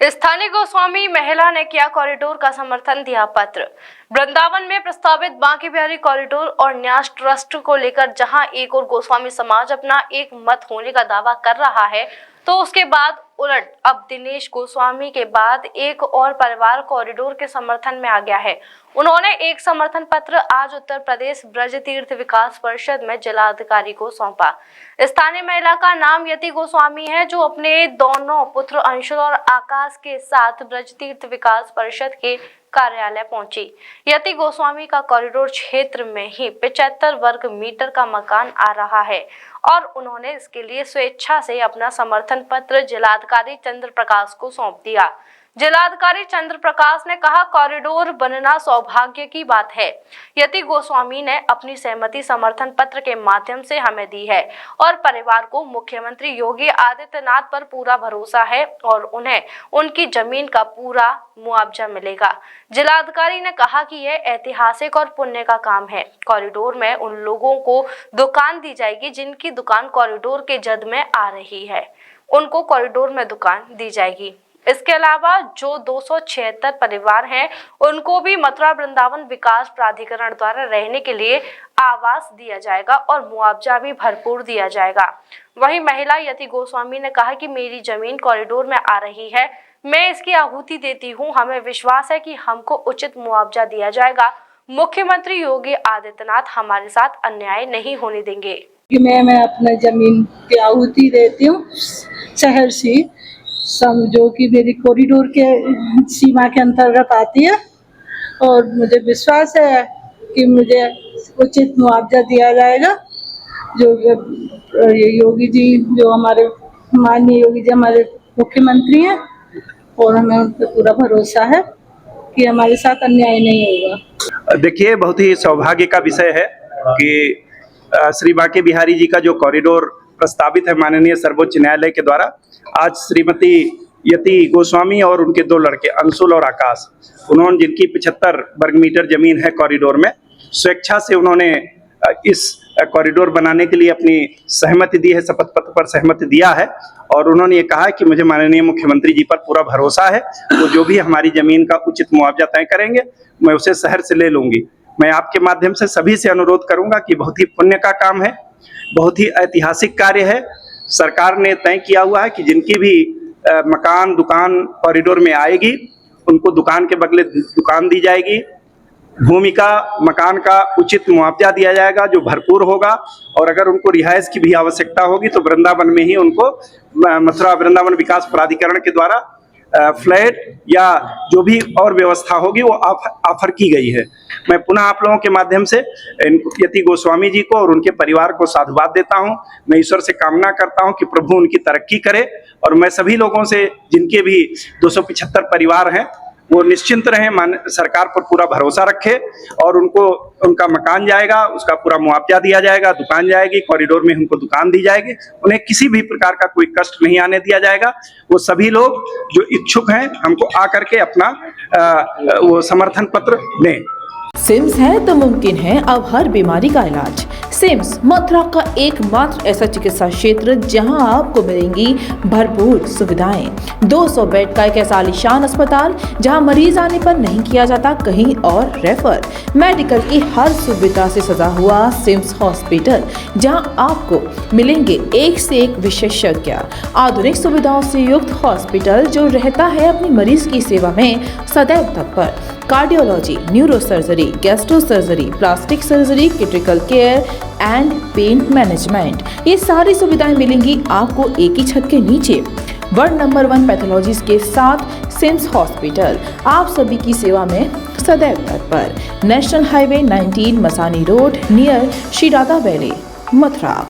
स्थानीय गोस्वामी महिला ने किया कॉरिडोर का समर्थन, दिया पत्र। वृंदावन में प्रस्तावित बांके बिहारी कॉरिडोर और न्यास ट्रस्ट को लेकर जहां एक और गोस्वामी समाज अपना एक मत होने का दावा कर रहा है, तो उसके बाद उलट अब दिनेश गोस्वामी के बाद एक और परिवार कॉरिडोर के समर्थन में आ गया है। उन्होंने एक समर्थन पत्र आज उत्तर प्रदेश ब्रज तीर्थ विकास परिषद में जिलाधिकारी को सौंपा। स्थानीय महिला का नाम यति गोस्वामी है, जो अपने दोनों पुत्र अंशुल और आकाश के साथ ब्रज तीर्थ विकास परिषद के कार्यालय पहुंची। यति गोस्वामी का कॉरिडोर क्षेत्र में ही 75 वर्ग मीटर का मकान आ रहा है और उन्होंने इसके लिए स्वेच्छा से अपना समर्थन पत्र जिलाधिकारी चंद्र प्रकाश को सौंप दिया। जिलाधिकारी चंद्र प्रकाश ने कहा, कॉरिडोर बनना सौभाग्य की बात है। यति गोस्वामी ने अपनी सहमति समर्थन पत्र के माध्यम से हमें दी है और परिवार को मुख्यमंत्री योगी आदित्यनाथ पर पूरा भरोसा है और उन्हें उनकी जमीन का पूरा मुआवजा मिलेगा। जिलाधिकारी ने कहा कि यह ऐतिहासिक और पुण्य का काम है। कॉरिडोर में उन लोगों को दुकान दी जाएगी जिनकी दुकान कॉरिडोर के जद में आ रही है, उनको कॉरिडोर में दुकान दी जाएगी। इसके अलावा जो 276 परिवार हैं, उनको भी मथुरा वृंदावन विकास प्राधिकरण द्वारा रहने के लिए आवास दिया जाएगा और मुआवजा भी भरपूर दिया जाएगा। वहीं महिला यति गोस्वामी ने कहा कि मेरी जमीन कॉरिडोर में आ रही है, मैं इसकी आहुति देती हूँ। हमें विश्वास है कि हमको उचित मुआवजा दिया जाएगा। मुख्यमंत्री योगी आदित्यनाथ हमारे साथ अन्याय नहीं होने देंगे। कि मैं अपना जमीन की आहुति देती हूँ शहर से, जो कि मेरी कॉरिडोर के सीमा के अंतर्गत आती है और मुझे विश्वास है कि मुझे उचित मुआवजा दिया जाएगा। जो योगी जी, जो हमारे माननीय योगी जी हमारे मुख्यमंत्री हैं और हमें उन पर पूरा भरोसा है कि हमारे साथ अन्याय नहीं होगा। देखिए, बहुत ही सौभाग्य का विषय है कि श्री बांके बिहारी जी का जो कॉरिडोर प्रस्तावित है माननीय सर्वोच्च न्यायालय के द्वारा, आज श्रीमती यति गोस्वामी और उनके 2 लड़के अंशुल और आकाश, उन्होंने जिनकी 75 वर्ग मीटर जमीन है कॉरिडोर में, स्वेच्छा से उन्होंने इस कॉरिडोर बनाने के लिए अपनी सहमति दी है, शपथ पत्र पर सहमति दिया है और उन्होंने ये कहा है कि मुझे माननीय मुख्यमंत्री जी पर पूरा भरोसा है, तो जो भी हमारी जमीन का उचित मुआवजा तय करेंगे मैं उसे शहर से ले लूंगी। मैं आपके माध्यम से सभी से अनुरोध करूंगा कि बहुत ही पुण्य का काम है, बहुत ही ऐतिहासिक कार्य है। सरकार ने तय किया हुआ है कि जिनकी भी मकान दुकान कॉरिडोर में आएगी, उनको दुकान के बदले दुकान दी जाएगी, भूमि का मकान का उचित मुआवजा दिया जाएगा जो भरपूर होगा, और अगर उनको रिहाइश की भी आवश्यकता होगी तो वृंदावन में ही उनको मथुरा वृंदावन विकास प्राधिकरण के द्वारा फ्लैट या जो भी और व्यवस्था होगी वो ऑफर की गई है। मैं पुनः आप लोगों के माध्यम से यति गोस्वामी जी को और उनके परिवार को साधुवाद देता हूं। मैं ईश्वर से कामना करता हूं कि प्रभु उनकी तरक्की करे और मैं सभी लोगों से, जिनके भी 275 परिवार हैं, वो निश्चिंत रहें, सरकार पर पूरा भरोसा रखे और उनको उनका मकान जाएगा, उसका पूरा मुआवजा दिया जाएगा, दुकान जाएगी, कॉरिडोर में उनको दुकान दी जाएगी, उन्हें किसी भी प्रकार का कोई कष्ट नहीं आने दिया जाएगा। वो सभी लोग जो इच्छुक हैं हमको आकर के अपना वो समर्थन पत्र दें। सिम्स है तो मुमकिन है अब हर बीमारी का इलाज। सिम्स मथुरा का एकमात्र ऐसा चिकित्सा क्षेत्र जहां आपको मिलेंगी भरपूर सुविधाएं। 200 बेड का एक ऐसा आलीशान अस्पताल जहां मरीज आने पर नहीं किया जाता कहीं और रेफर। मेडिकल की हर सुविधा से सजा हुआ सिम्स हॉस्पिटल, जहां आपको मिलेंगे एक से एक विशेषज्ञ। आधुनिक सुविधाओं से युक्त हॉस्पिटल जो रहता है अपनी मरीज की सेवा में सदैव तत्पर। Cardiology, neuro surgery, gastro surgery, plastic surgery, critical care and pain management, ये सारी सुविधाएं मिलेंगी आपको एक ही छत के नीचे। वर्ल्ड नंबर 1 पैथोलॉजीज के साथ सिम्स हॉस्पिटल आप सभी की सेवा में सदैव तत्पर। National highway 19 Masani road near Shri Radha valley, Mathura.